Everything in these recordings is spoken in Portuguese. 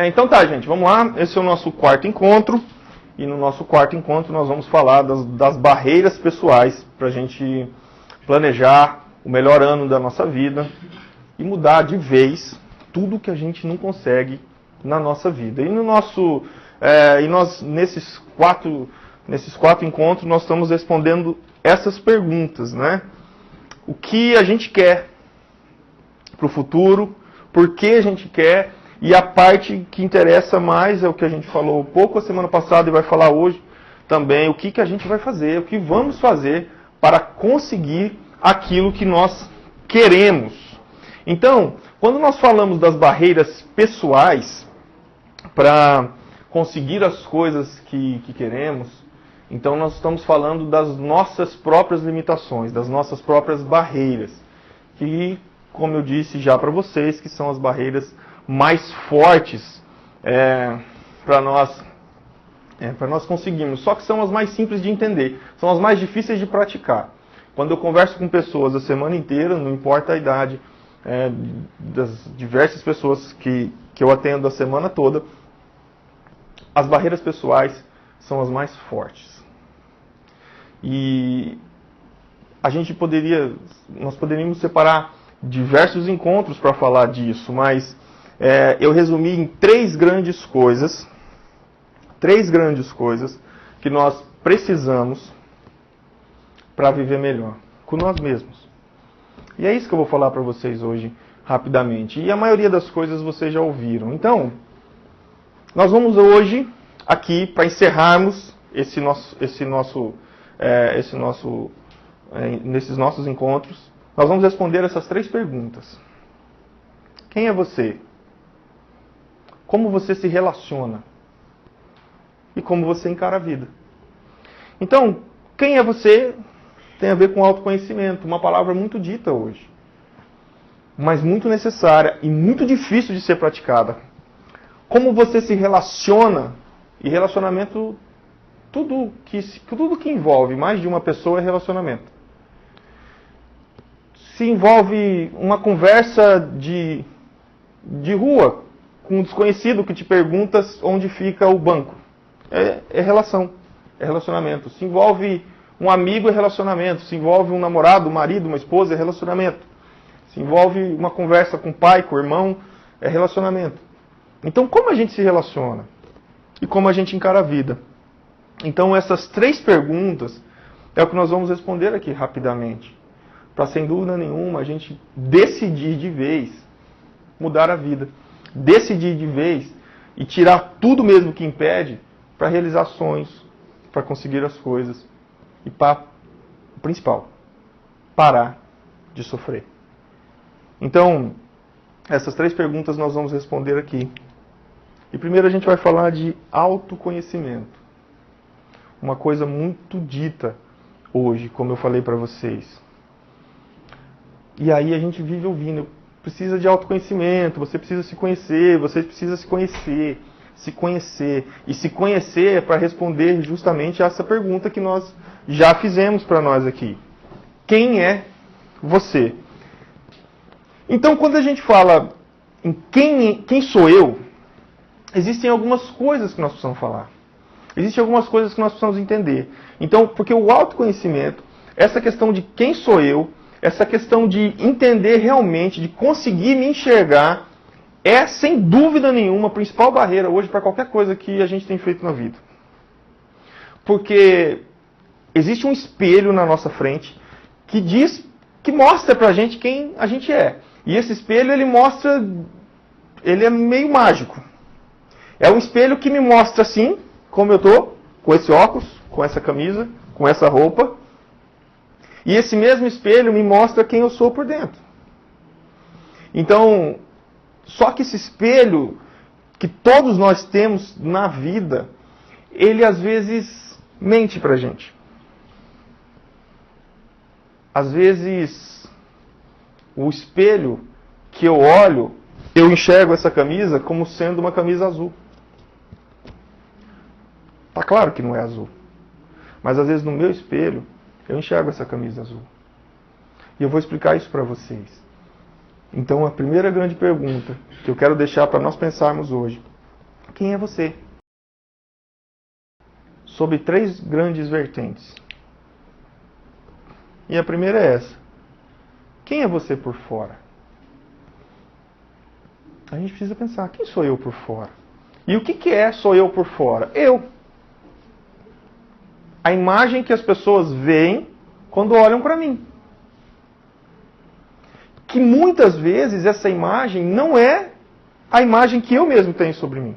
Então tá, gente, vamos lá. Esse é o nosso quarto encontro. E no nosso quarto encontro nós vamos falar das barreiras pessoais para a gente planejar o melhor ano da nossa vida e mudar de vez tudo que a gente não consegue na nossa vida. E nós nesses quatro encontros nós estamos respondendo essas perguntas, né? O que a gente quer para o futuro, por que a gente quer, e a parte que interessa mais é o que a gente falou um pouco a semana passada e vai falar hoje também, o que a gente vai fazer, o que vamos fazer para conseguir aquilo que nós queremos. Então, quando nós falamos das barreiras pessoais para conseguir as coisas que queremos, então nós estamos falando das nossas próprias limitações, das nossas próprias barreiras, que, como eu disse já para vocês, que são as barreiras mais fortes para nós conseguirmos. Só que são as mais simples de entender, são as mais difíceis de praticar. Quando eu converso com pessoas a semana inteira, não importa a idade, das diversas pessoas que eu atendo a semana toda, as barreiras pessoais são as mais fortes. E nós poderíamos separar diversos encontros para falar disso, mas eu resumi em três grandes coisas que nós precisamos para viver melhor, com nós mesmos. E é isso que eu vou falar para vocês hoje, rapidamente. E a maioria das coisas vocês já ouviram. Então, nós vamos hoje, aqui, para encerrarmos nesses nossos encontros, nós vamos responder essas três perguntas. Quem é você? Como você se relaciona? E como você encara a vida? Então, quem é você tem a ver com autoconhecimento, uma palavra muito dita hoje, mas muito necessária e muito difícil de ser praticada. Como você se relaciona, e relacionamento, tudo que envolve mais de uma pessoa é relacionamento. Se envolve uma conversa de rua com um desconhecido que te pergunta onde fica o banco. É relação, é relacionamento. Se envolve um amigo, é relacionamento. Se envolve um namorado, um marido, uma esposa, é relacionamento. Se envolve uma conversa com o pai, com o irmão, é relacionamento. Então, como a gente se relaciona? E como a gente encara a vida? Então, essas três perguntas é o que nós vamos responder aqui rapidamente. Para, sem dúvida nenhuma, a gente decidir de vez mudar a vida. Decidir de vez e tirar tudo mesmo que impede para realizar sonhos, para conseguir as coisas. E para, o principal, parar de sofrer. Então, essas três perguntas nós vamos responder aqui. E primeiro a gente vai falar de autoconhecimento. Uma coisa muito dita hoje, como eu falei para vocês. E aí a gente vive ouvindo, precisa de autoconhecimento, você precisa se conhecer, você precisa se conhecer. E se conhecer é para responder justamente a essa pergunta que nós já fizemos para nós aqui. Quem é você? Então, quando a gente fala em quem sou eu, existem algumas coisas que nós precisamos falar. Existem algumas coisas que nós precisamos entender. Então, porque o autoconhecimento, essa questão de quem sou eu, essa questão de entender realmente, de conseguir me enxergar, é, sem dúvida nenhuma, a principal barreira hoje para qualquer coisa que a gente tem feito na vida. Porque existe um espelho na nossa frente que mostra pra gente quem a gente é. E esse espelho, ele é meio mágico. É um espelho que me mostra assim, como eu tô, com esse óculos, com essa camisa, com essa roupa. E esse mesmo espelho me mostra quem eu sou por dentro. Então, só que esse espelho que todos nós temos na vida, ele às vezes mente pra gente. Às vezes, o espelho que eu olho, eu enxergo essa camisa como sendo uma camisa azul. Tá claro que não é azul. Mas às vezes no meu espelho, eu enxergo essa camisa azul. E eu vou explicar isso para vocês. Então, a primeira grande pergunta que eu quero deixar para nós pensarmos hoje: quem é você? Sobre 3 grandes vertentes. E a primeira é essa: quem é você por fora? A gente precisa pensar: quem sou eu por fora? E o que é sou eu por fora? Eu. A imagem que as pessoas veem quando olham para mim. Que muitas vezes essa imagem não é a imagem que eu mesmo tenho sobre mim.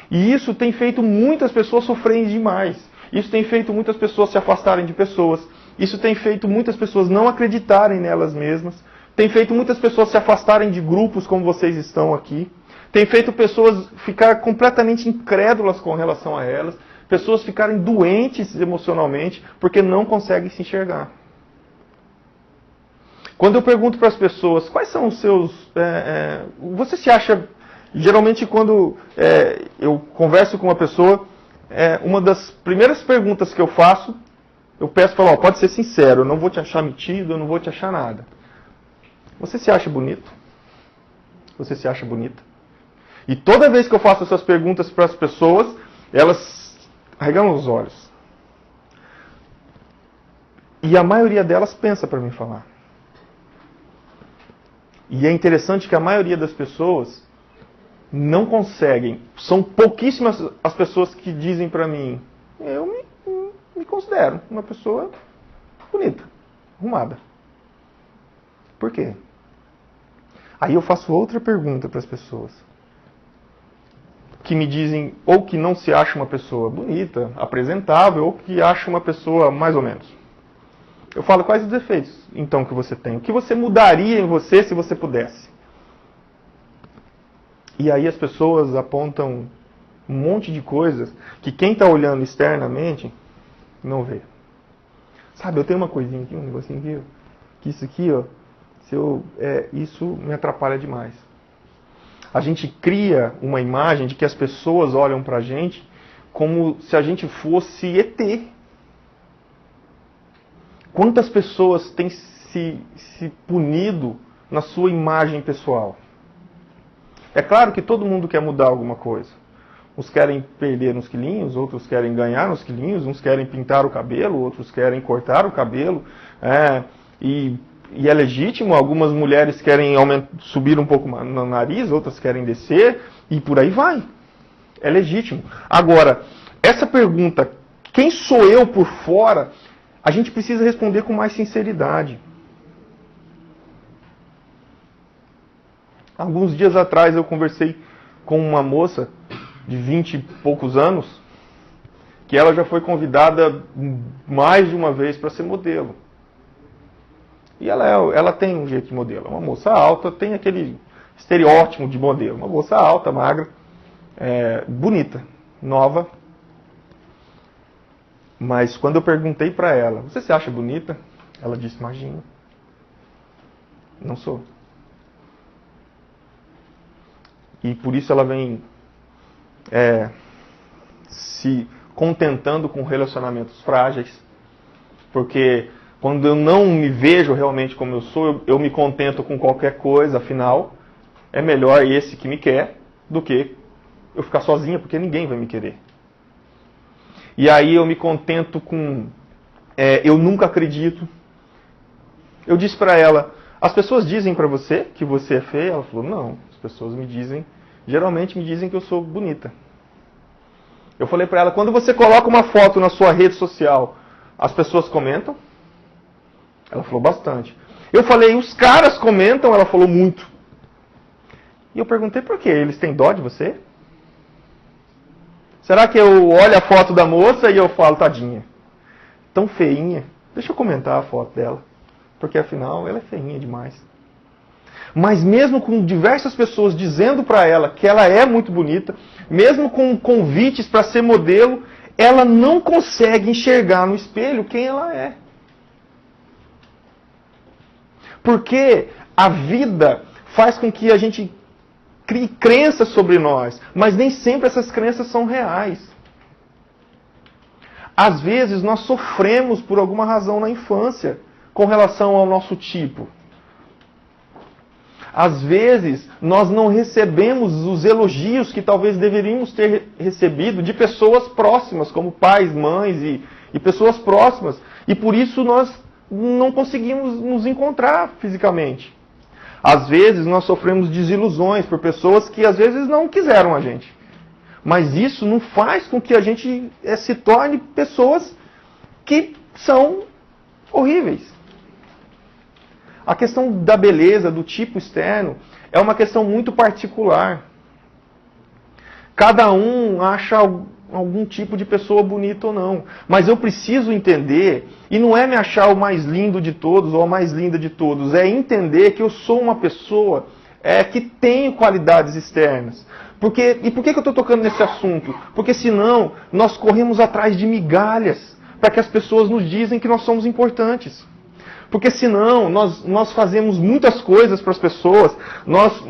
E isso tem feito muitas pessoas sofrerem demais. Isso tem feito muitas pessoas se afastarem de pessoas. Isso tem feito muitas pessoas não acreditarem nelas mesmas. Tem feito muitas pessoas se afastarem de grupos como vocês estão aqui. Tem feito pessoas ficar completamente incrédulas com relação a elas. Pessoas ficarem doentes emocionalmente porque não conseguem se enxergar. Quando eu pergunto para as pessoas quais são os seus... você se acha... Geralmente quando eu converso com uma pessoa, uma das primeiras perguntas que eu faço, eu peço para ela: pode ser sincero, eu não vou te achar metido, eu não vou te achar nada. Você se acha bonito? Você se acha bonita? E toda vez que eu faço essas perguntas para as pessoas, elas arregalam os olhos. E a maioria delas pensa para me falar. E é interessante que a maioria das pessoas não conseguem. São pouquíssimas as pessoas que dizem para mim: eu me considero uma pessoa bonita, arrumada. Por quê? Aí eu faço outra pergunta para as pessoas que me dizem ou que não se acha uma pessoa bonita, apresentável, ou que acha uma pessoa mais ou menos. Eu falo: quais os defeitos então que você tem? O que você mudaria em você se você pudesse? E aí as pessoas apontam um monte de coisas que quem está olhando externamente não vê. Sabe, eu tenho uma coisinha aqui, um negocinho aqui, ó, que isso aqui, ó, isso me atrapalha demais. A gente cria uma imagem de que as pessoas olham pra gente como se a gente fosse ET. Quantas pessoas têm se punido na sua imagem pessoal? É claro que todo mundo quer mudar alguma coisa. Uns querem perder uns quilinhos, outros querem ganhar uns quilinhos, uns querem pintar o cabelo, outros querem cortar o cabelo. E é legítimo, algumas mulheres querem subir um pouco no nariz, outras querem descer, e por aí vai. É legítimo. Agora, essa pergunta, quem sou eu por fora, a gente precisa responder com mais sinceridade. Alguns dias atrás eu conversei com uma moça de 20 e poucos anos, que ela já foi convidada mais de uma vez para ser modelo. E ela tem um jeito de modelo. É uma moça alta, tem aquele estereótipo de modelo. Uma moça alta, magra, bonita, nova. Mas quando eu perguntei para ela: você se acha bonita? Ela disse: imagina, não sou. E por isso ela vem se contentando com relacionamentos frágeis. Porque quando eu não me vejo realmente como eu sou, eu me contento com qualquer coisa. Afinal, é melhor esse que me quer do que eu ficar sozinha, porque ninguém vai me querer. E aí eu me contento com... eu nunca acredito. Eu disse para ela: as pessoas dizem para você que você é feia? Ela falou: não, as pessoas geralmente me dizem que eu sou bonita. Eu falei para ela: quando você coloca uma foto na sua rede social, as pessoas comentam? Ela falou: bastante. Eu falei: os caras comentam? Ela falou: muito. E eu perguntei: por quê? Eles têm dó de você? Será que eu olho a foto da moça e eu falo: tadinha, tão feinha, deixa eu comentar a foto dela, porque afinal ela é feinha demais. Mas mesmo com diversas pessoas dizendo para ela que ela é muito bonita, mesmo com convites para ser modelo, ela não consegue enxergar no espelho quem ela é. Porque a vida faz com que a gente crie crenças sobre nós, mas nem sempre essas crenças são reais. Às vezes nós sofremos por alguma razão na infância com relação ao nosso tipo. Às vezes, nós não recebemos os elogios que talvez deveríamos ter recebido de pessoas próximas, como pais, mães e pessoas próximas. E por isso nós não conseguimos nos encontrar fisicamente. Às vezes, nós sofremos desilusões por pessoas que às vezes não quiseram a gente. Mas isso não faz com que a gente se torne pessoas que são horríveis. A questão da beleza, do tipo externo, é uma questão muito particular. Cada um acha algum tipo de pessoa bonita ou não. Mas eu preciso entender, e não é me achar o mais lindo de todos ou a mais linda de todos, é entender que eu sou uma pessoa que tem qualidades externas. E por que eu estou tocando nesse assunto? Porque senão nós corremos atrás de migalhas para que as pessoas nos dizem que nós somos importantes. Porque senão nós fazemos muitas coisas para as pessoas, nós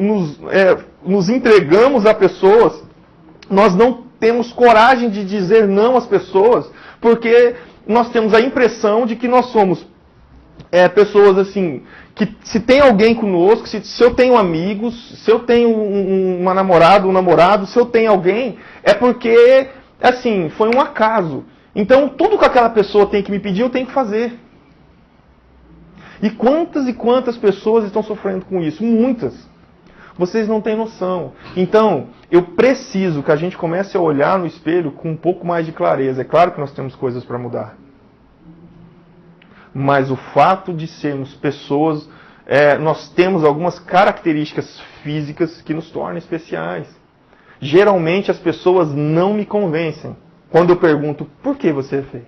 nos entregamos a pessoas, nós não temos coragem de dizer não às pessoas, porque nós temos a impressão de que nós somos pessoas assim, que se tem alguém conosco, se eu tenho amigos, se eu tenho uma namorada, um namorado, se eu tenho alguém, é porque, assim, foi um acaso. Então, tudo que aquela pessoa tem que me pedir, eu tenho que fazer. E quantas pessoas estão sofrendo com isso? Muitas. Vocês não têm noção. Então, eu preciso que a gente comece a olhar no espelho com um pouco mais de clareza. É claro que nós temos coisas para mudar. Mas o fato de sermos pessoas, nós temos algumas características físicas que nos tornam especiais. Geralmente as pessoas não me convencem. Quando eu pergunto, por que você é feio?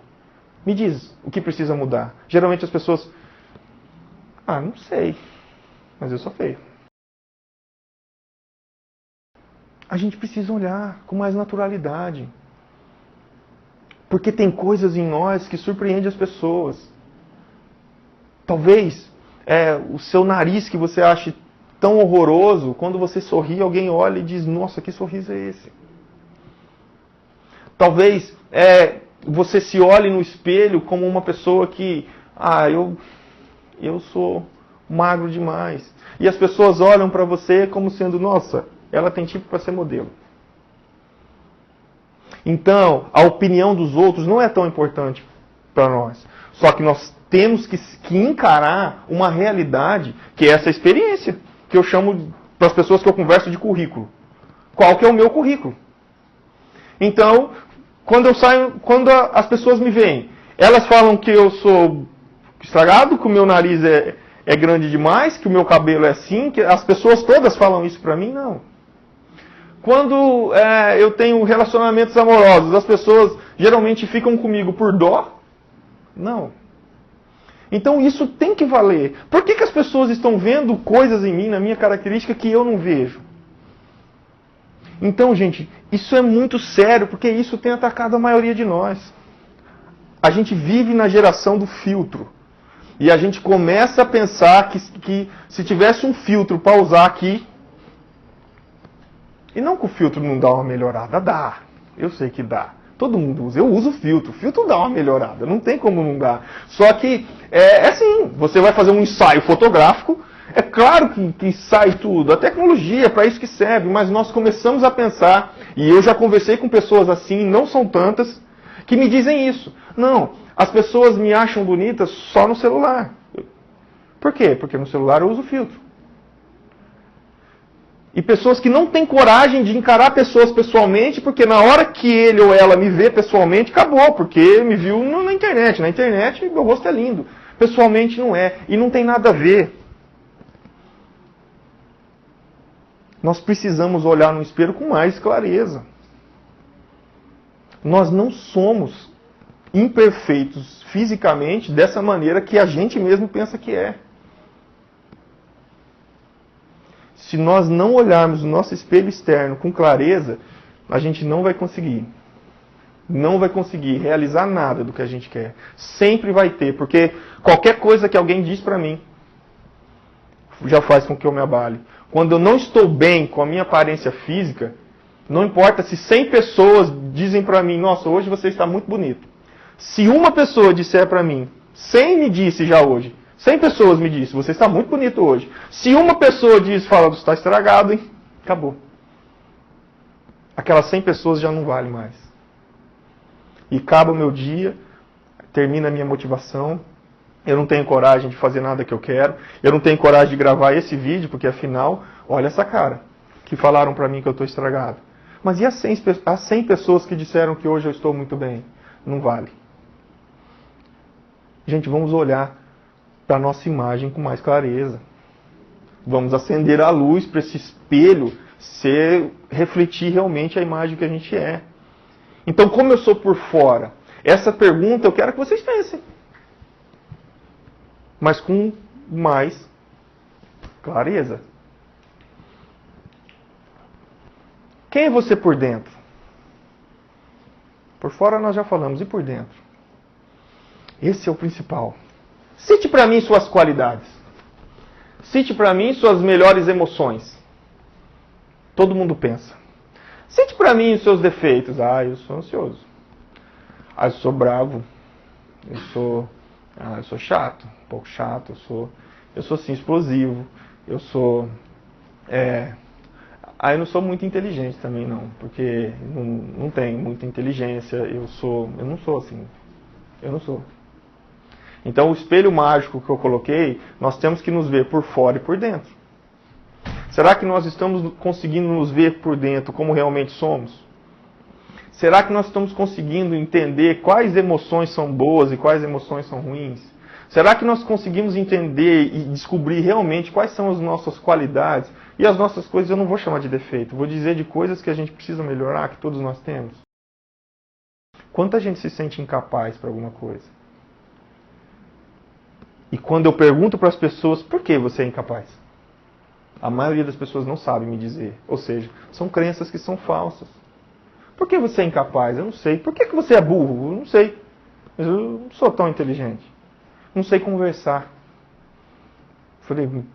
Me diz o que precisa mudar. Geralmente as pessoas... não sei, mas eu sou feio. A gente precisa olhar com mais naturalidade. Porque tem coisas em nós que surpreendem as pessoas. Talvez o seu nariz que você ache tão horroroso, quando você sorri, alguém olha e diz, nossa, que sorriso é esse? Talvez você se olhe no espelho como uma pessoa que, eu sou magro demais. E as pessoas olham para você como sendo, nossa, ela tem tipo para ser modelo. Então, a opinião dos outros não é tão importante para nós. Só que nós temos que encarar uma realidade, que é essa experiência, que eu chamo para as pessoas que eu converso de currículo. Qual que é o meu currículo? Então, quando as pessoas me veem, elas falam que eu sou estragado, que o meu nariz é grande demais, que o meu cabelo é assim, que as pessoas todas falam isso pra mim, não. Quando eu tenho relacionamentos amorosos, as pessoas geralmente ficam comigo por dó? Não. Então isso tem que valer. Por que as pessoas estão vendo coisas em mim, na minha característica, que eu não vejo? Então, gente, isso é muito sério, porque isso tem atacado a maioria de nós. A gente vive na geração do filtro. E a gente começa a pensar que se tivesse um filtro para usar aqui... E não que o filtro não dá uma melhorada, dá. Eu sei que dá. Todo mundo usa. Eu uso filtro. O filtro dá uma melhorada. Não tem como não dar. Só que é assim. Você vai fazer um ensaio fotográfico. É claro que sai tudo. A tecnologia é para isso que serve. Mas nós começamos a pensar. E eu já conversei com pessoas assim, não são tantas, que me dizem isso. Não, as pessoas me acham bonita só no celular. Por quê? Porque no celular eu uso filtro. E pessoas que não têm coragem de encarar pessoas pessoalmente, porque na hora que ele ou ela me vê pessoalmente, acabou, porque me viu na internet. Na internet, meu rosto é lindo. Pessoalmente não é. E não tem nada a ver. Nós precisamos olhar no espelho com mais clareza. Nós não somos imperfeitos fisicamente dessa maneira que a gente mesmo pensa que é. Se nós não olharmos o nosso espelho externo com clareza, a gente não vai conseguir. Não vai conseguir realizar nada do que a gente quer. Sempre vai ter, porque qualquer coisa que alguém diz pra mim já faz com que eu me abale. Quando eu não estou bem com a minha aparência física, não importa se 100 pessoas dizem pra mim, nossa, hoje você está muito bonito. Se uma pessoa disser pra mim, 100 me disse já hoje, 100 pessoas me dizem, você está muito bonito hoje. Se uma pessoa diz, fala, você está estragado, hein? Acabou. Aquelas 100 pessoas já não valem mais. E acaba o meu dia, termina a minha motivação, eu não tenho coragem de fazer nada que eu quero, eu não tenho coragem de gravar esse vídeo, porque afinal, olha essa cara, que falaram para mim que eu estou estragado. Mas e as 100 pessoas que disseram que hoje eu estou muito bem? Não vale. Gente, vamos olhar para a nossa imagem com mais clareza. Vamos acender a luz para esse espelho refletir realmente a imagem que a gente é. Então, como eu sou por fora? Essa pergunta eu quero que vocês pensem. Mas com mais clareza. Quem é você por dentro? Por fora nós já falamos, e por dentro? Esse é o principal. Cite para mim suas qualidades. Cite para mim suas melhores emoções. Todo mundo pensa. Cite para mim os seus defeitos. Ah, eu sou ansioso. Ah, eu sou bravo. Eu sou chato. Um pouco chato. Eu sou assim, explosivo. Eu sou... eu não sou muito inteligente também, não. Porque não tenho muita inteligência. Eu não sou assim. Eu não sou. Então, o espelho mágico que eu coloquei, nós temos que nos ver por fora e por dentro. Será que nós estamos conseguindo nos ver por dentro como realmente somos? Será que nós estamos conseguindo entender quais emoções são boas e quais emoções são ruins? Será que nós conseguimos entender e descobrir realmente quais são as nossas qualidades? E as nossas coisas eu não vou chamar de defeito, vou dizer de coisas que a gente precisa melhorar, que todos nós temos. Quanta gente se sente incapaz para alguma coisa? E quando eu pergunto para as pessoas, por que você é incapaz? A maioria das pessoas não sabe me dizer. Ou seja, são crenças que são falsas. Por que você é incapaz? Eu não sei. Por que você é burro? Eu não sei. Mas eu não sou tão inteligente. Não sei conversar.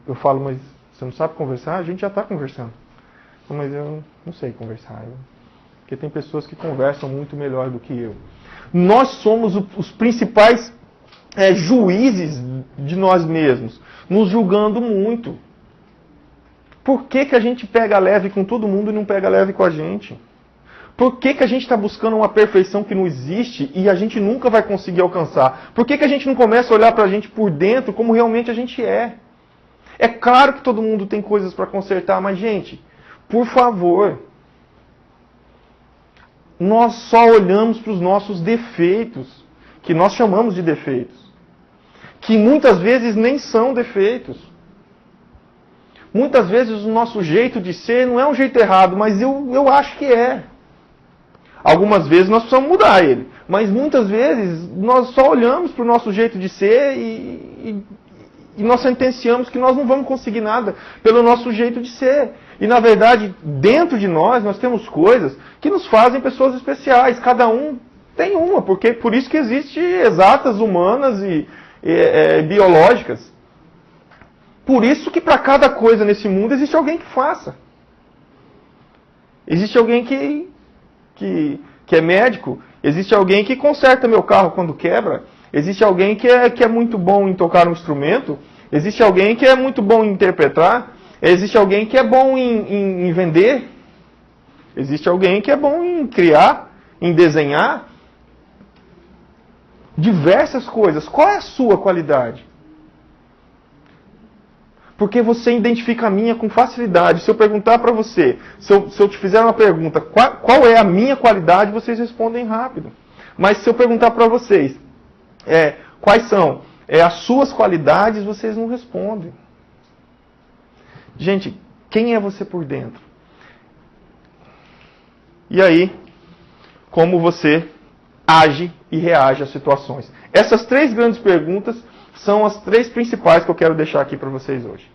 Eu falo, mas você não sabe conversar? A gente já está conversando. Mas eu não sei conversar. Porque tem pessoas que conversam muito melhor do que eu. Nós somos os principais juízes de nós mesmos, nos julgando muito. Por que a gente pega leve com todo mundo e não pega leve com a gente? Por que a gente está buscando uma perfeição que não existe e a gente nunca vai conseguir alcançar? Por que a gente não começa a olhar para a gente por dentro como realmente a gente é? É claro que todo mundo tem coisas para consertar, mas gente, por favor, nós só olhamos para os nossos defeitos, que nós chamamos de defeitos, que muitas vezes nem são defeitos. Muitas vezes o nosso jeito de ser não é um jeito errado, mas eu acho que é. Algumas vezes nós precisamos mudar ele, mas muitas vezes nós só olhamos para o nosso jeito de ser e nós sentenciamos que nós não vamos conseguir nada pelo nosso jeito de ser. E na verdade, dentro de nós temos coisas que nos fazem pessoas especiais. Cada um tem uma, porque por isso que existem exatas, humanas e biológicas. Por isso que para cada coisa nesse mundo existe alguém que faça. Existe alguém que é médico, existe alguém que conserta meu carro quando quebra, existe alguém que é muito bom em tocar um instrumento, existe alguém que é muito bom em interpretar, existe alguém que é bom em vender, existe alguém que é bom em criar, em desenhar. Diversas coisas. Qual é a sua qualidade? Porque você identifica a minha com facilidade. Se eu perguntar para você, se eu te fizer uma pergunta, qual é a minha qualidade, vocês respondem rápido. Mas se eu perguntar para vocês, quais são as suas qualidades, vocês não respondem. Gente, quem é você por dentro? E aí, como você age e reage às situações? Essas 3 grandes perguntas são as 3 principais que eu quero deixar aqui para vocês hoje.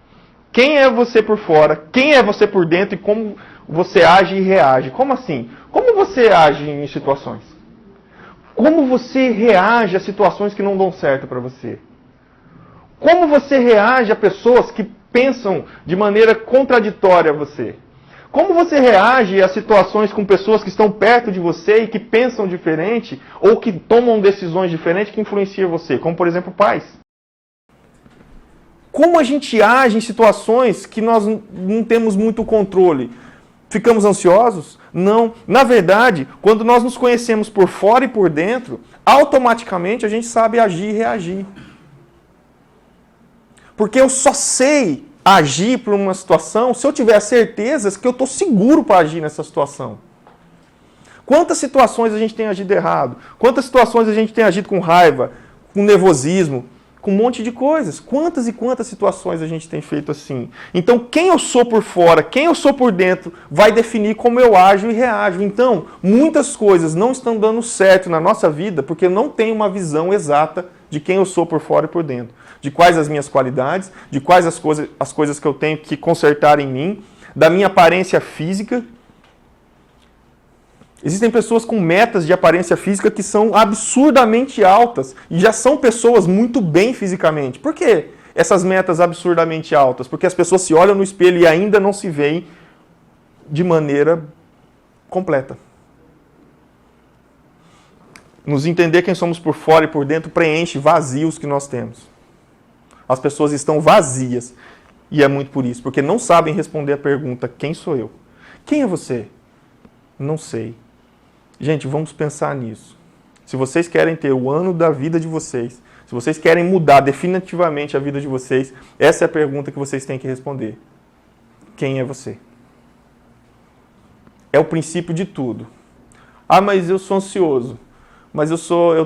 Quem é você por fora? Quem é você por dentro? E como você age e reage? Como assim? Como você age em situações? Como você reage a situações que não dão certo para você? Como você reage a pessoas que pensam de maneira contraditória a você? Como você reage a situações com pessoas que estão perto de você e que pensam diferente ou que tomam decisões diferentes que influenciam você? Como, por exemplo, pais. Como a gente age em situações que nós não temos muito controle? Ficamos ansiosos? Não. Na verdade, quando nós nos conhecemos por fora e por dentro, automaticamente a gente sabe agir e reagir. Porque eu só sei agir por uma situação se eu tiver certezas que eu estou seguro para agir nessa situação. Quantas situações a gente tem agido errado? Quantas situações a gente tem agido com raiva, com nervosismo, com um monte de coisas? Quantas e quantas situações a gente tem feito assim? Então, quem eu sou por fora, quem eu sou por dentro, vai definir como eu ajo e reajo. Então, muitas coisas não estão dando certo na nossa vida porque eu não tenho uma visão exata de quem eu sou por fora e por dentro. De quais as minhas qualidades, de quais as coisas que eu tenho que consertar em mim, da minha aparência física. Existem pessoas com metas de aparência física que são absurdamente altas e já são pessoas muito bem fisicamente. Por quê essas metas absurdamente altas? Porque as pessoas se olham no espelho e ainda não se veem de maneira completa. Nos entender quem somos por fora e por dentro preenche vazios que nós temos. As pessoas estão vazias e é muito por isso, porque não sabem responder a pergunta: quem sou eu? Quem é você? Não sei. Gente, vamos pensar nisso. Se vocês querem ter o ano da vida de vocês, se vocês querem mudar definitivamente a vida de vocês, essa é a pergunta que vocês têm que responder. Quem é você? É o princípio de tudo. Ah, mas eu sou ansioso. Mas eu sou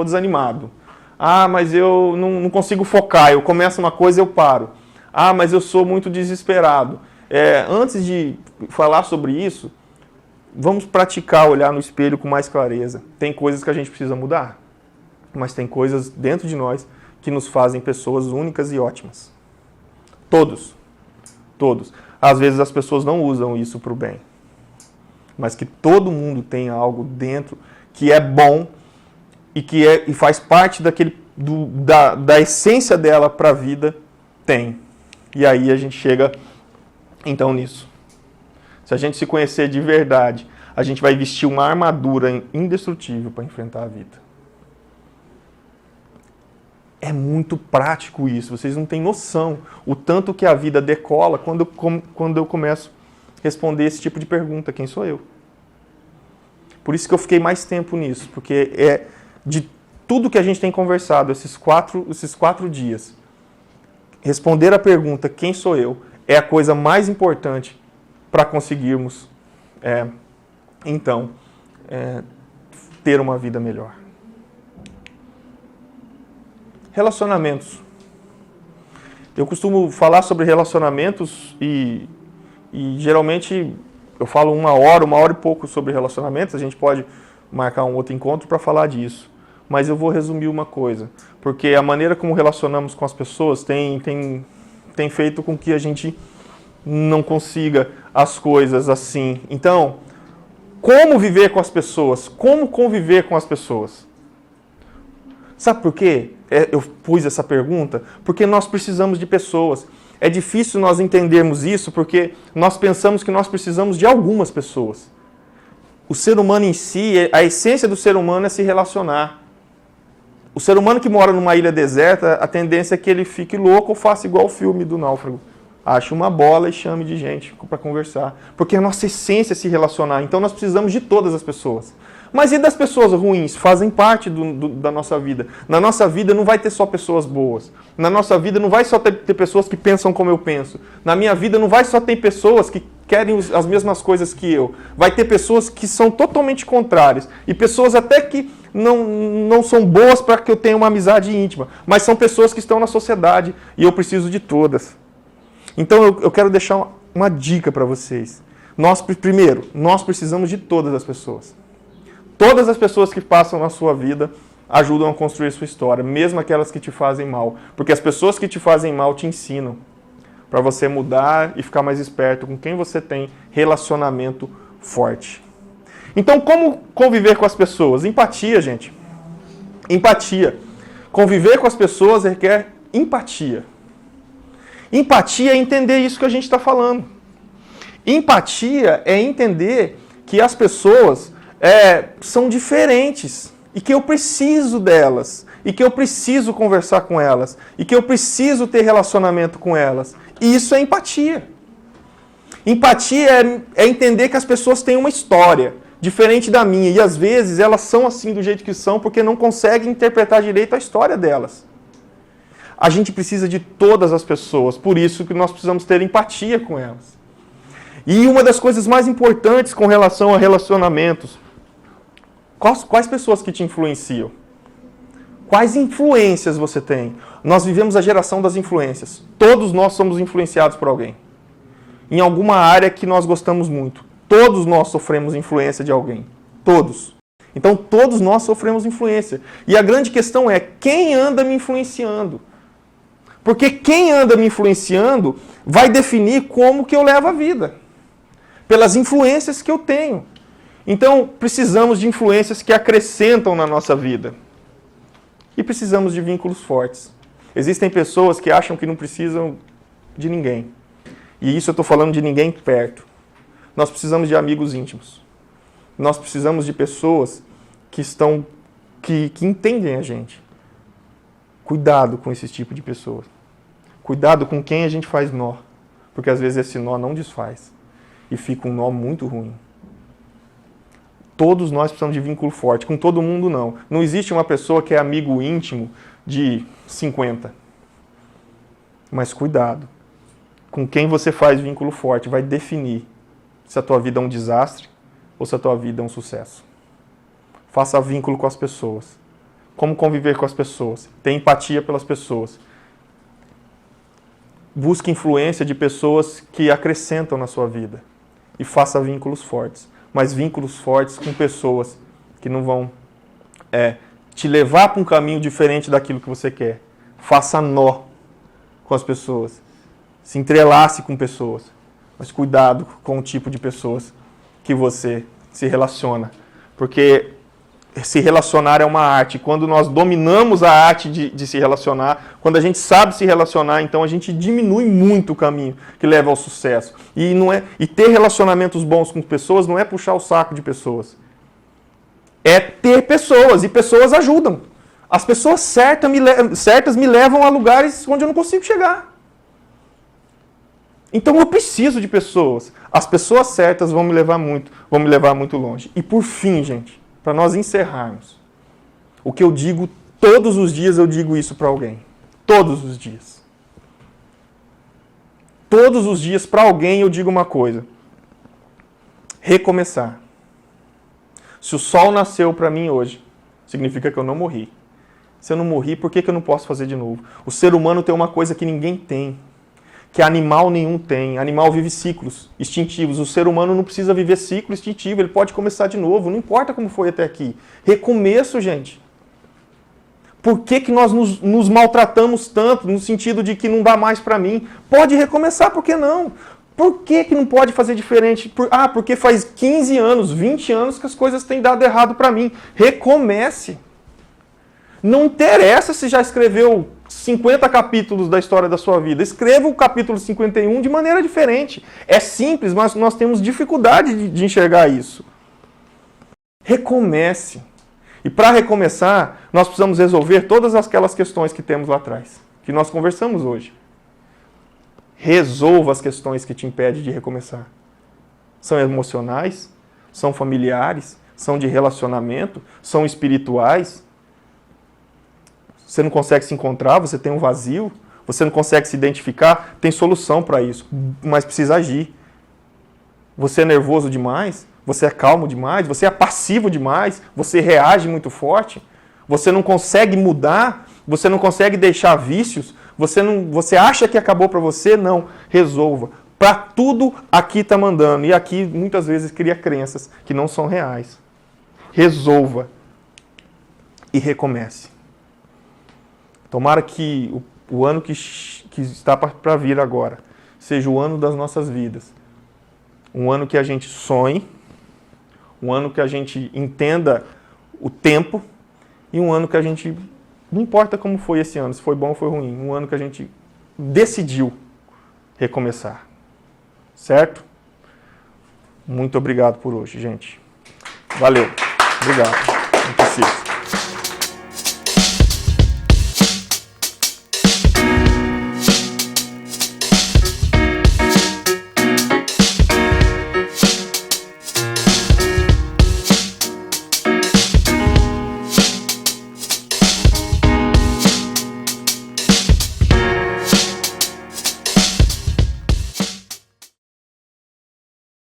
desanimado. Ah, mas eu não consigo focar. Eu começo uma coisa e eu paro. Ah, mas eu sou muito desesperado. Antes de falar sobre isso, vamos praticar olhar no espelho com mais clareza. Tem coisas que a gente precisa mudar, mas tem coisas dentro de nós que nos fazem pessoas únicas e ótimas. Todos. Às vezes as pessoas não usam isso para o bem, mas que todo mundo tem algo dentro que é bom e faz parte da essência dela para a vida, tem. E aí a gente chega então nisso. Se a gente se conhecer de verdade, a gente vai vestir uma armadura indestrutível para enfrentar a vida. É muito prático isso, vocês não têm noção o tanto que a vida decola quando eu começo a responder esse tipo de pergunta: quem sou eu? Por isso que eu fiquei mais tempo nisso, porque de tudo que a gente tem conversado esses quatro dias, responder a pergunta: quem sou eu? É a coisa mais importante para conseguirmos, ter uma vida melhor. Relacionamentos. Eu costumo falar sobre relacionamentos e geralmente eu falo uma hora e pouco sobre relacionamentos. A gente pode marcar um outro encontro para falar disso. Mas eu vou resumir uma coisa, porque a maneira como relacionamos com as pessoas tem feito com que a gente não consiga as coisas assim. Então, como viver com as pessoas? Como conviver com as pessoas? Sabe por quê? Eu pus essa pergunta? Porque nós precisamos de pessoas. É difícil nós entendermos isso porque nós pensamos que nós precisamos de algumas pessoas. O ser humano em si, a essência do ser humano é se relacionar. O ser humano que mora numa ilha deserta, a tendência é que ele fique louco ou faça igual o filme do Náufrago. Ache uma bola e chame de gente para conversar. Porque a nossa essência é se relacionar. Então nós precisamos de todas as pessoas. Mas e das pessoas ruins? Fazem parte da nossa vida. Na nossa vida não vai ter só pessoas boas. Na nossa vida não vai só ter pessoas que pensam como eu penso. Na minha vida não vai só ter pessoas que querem as mesmas coisas que eu. Vai ter pessoas que são totalmente contrárias. E pessoas até que não são boas para que eu tenha uma amizade íntima. Mas são pessoas que estão na sociedade e eu preciso de todas. Então eu quero deixar uma dica para vocês. Primeiro, nós precisamos de todas as pessoas. Todas as pessoas que passam na sua vida ajudam a construir sua história, mesmo aquelas que te fazem mal. Porque as pessoas que te fazem mal te ensinam para você mudar e ficar mais esperto com quem você tem relacionamento forte. Então, como conviver com as pessoas? Empatia, gente. Empatia. Conviver com as pessoas requer empatia. Empatia é entender isso que a gente está falando. Empatia é entender que as pessoas são diferentes. e que eu preciso delas, e que eu preciso conversar com elas, e que eu preciso ter relacionamento com elas. E isso é empatia. Empatia é entender que as pessoas têm uma história diferente da minha, e às vezes elas são assim do jeito que são porque não conseguem interpretar direito a história delas. A gente precisa de todas as pessoas, por isso que nós precisamos ter empatia com elas. E uma das coisas mais importantes com relação a relacionamentos, quais pessoas que te influenciam? Quais influências você tem? Nós vivemos a geração das influências. Todos nós somos influenciados por alguém. Em alguma área que nós gostamos muito. Todos nós sofremos influência de alguém. Todos. Então todos nós sofremos influência. E a grande questão é, quem anda me influenciando? Porque quem anda me influenciando vai definir como que eu levo a vida. Pelas influências que eu tenho. Então, precisamos de influências que acrescentam na nossa vida. E precisamos de vínculos fortes. Existem pessoas que acham que não precisam de ninguém. E isso eu estou falando de ninguém perto. Nós precisamos de amigos íntimos. Nós precisamos de pessoas que entendem a gente. Cuidado com esse tipo de pessoas. Cuidado com quem a gente faz nó. Porque às vezes esse nó não desfaz. E fica um nó muito ruim. Todos nós precisamos de vínculo forte. Com todo mundo, não. Não existe uma pessoa que é amigo íntimo de 50. Mas cuidado. Com quem você faz vínculo forte vai definir se a tua vida é um desastre ou se a tua vida é um sucesso. Faça vínculo com as pessoas. Como conviver com as pessoas. Tenha empatia pelas pessoas. Busque influência de pessoas que acrescentam na sua vida. E faça vínculos fortes. Mas vínculos fortes com pessoas que não vão te levar para um caminho diferente daquilo que você quer. Faça nó com as pessoas. Se entrelace com pessoas. Mas cuidado com o tipo de pessoas que você se relaciona. Porque se relacionar é uma arte. Quando nós dominamos a arte de se relacionar, quando a gente sabe se relacionar, então a gente diminui muito o caminho que leva ao sucesso. E ter relacionamentos bons com pessoas não é puxar o saco de pessoas. É ter pessoas, e pessoas ajudam. As pessoas certas me levam a lugares onde eu não consigo chegar. Então eu preciso de pessoas. As pessoas certas vão me levar muito longe. E por fim, gente, para nós encerrarmos, o que eu digo todos os dias, eu digo isso para alguém. Todos os dias. Todos os dias, para alguém, eu digo uma coisa. Recomeçar. Se o sol nasceu para mim hoje, significa que eu não morri. Se eu não morri, por que eu não posso fazer de novo? O ser humano tem uma coisa que ninguém tem, que animal nenhum tem. Animal vive ciclos extintivos. O ser humano não precisa viver ciclo extintivo, ele pode começar de novo, não importa como foi até aqui. Recomeço, gente. Por que nós nos maltratamos tanto, no sentido de que não dá mais para mim? Pode recomeçar, por que não? Por que não pode fazer diferente? Porque faz 15 anos, 20 anos que as coisas têm dado errado para mim. Recomece. Não interessa se já escreveu 50 capítulos da história da sua vida. Escreva o capítulo 51 de maneira diferente. É simples, mas nós temos dificuldade de enxergar isso. Recomece. E para recomeçar, nós precisamos resolver todas aquelas questões que temos lá atrás, que nós conversamos hoje. Resolva as questões que te impedem de recomeçar. São emocionais, são familiares, são de relacionamento, são espirituais. Você não consegue se encontrar, você tem um vazio, você não consegue se identificar, tem solução para isso, mas precisa agir. Você é nervoso demais, você é calmo demais, você é passivo demais, você reage muito forte, você não consegue mudar, você não consegue deixar vícios, você acha que acabou para você? Não, resolva. Para tudo aqui está mandando, e aqui muitas vezes cria crenças que não são reais. Resolva e recomece. Tomara que o ano que está para vir agora seja o ano das nossas vidas. Um ano que a gente sonhe, um ano que a gente entenda o tempo e um ano que a gente, não importa como foi esse ano, se foi bom ou foi ruim, um ano que a gente decidiu recomeçar. Certo? Muito obrigado por hoje, gente. Valeu. Obrigado. Não precisa.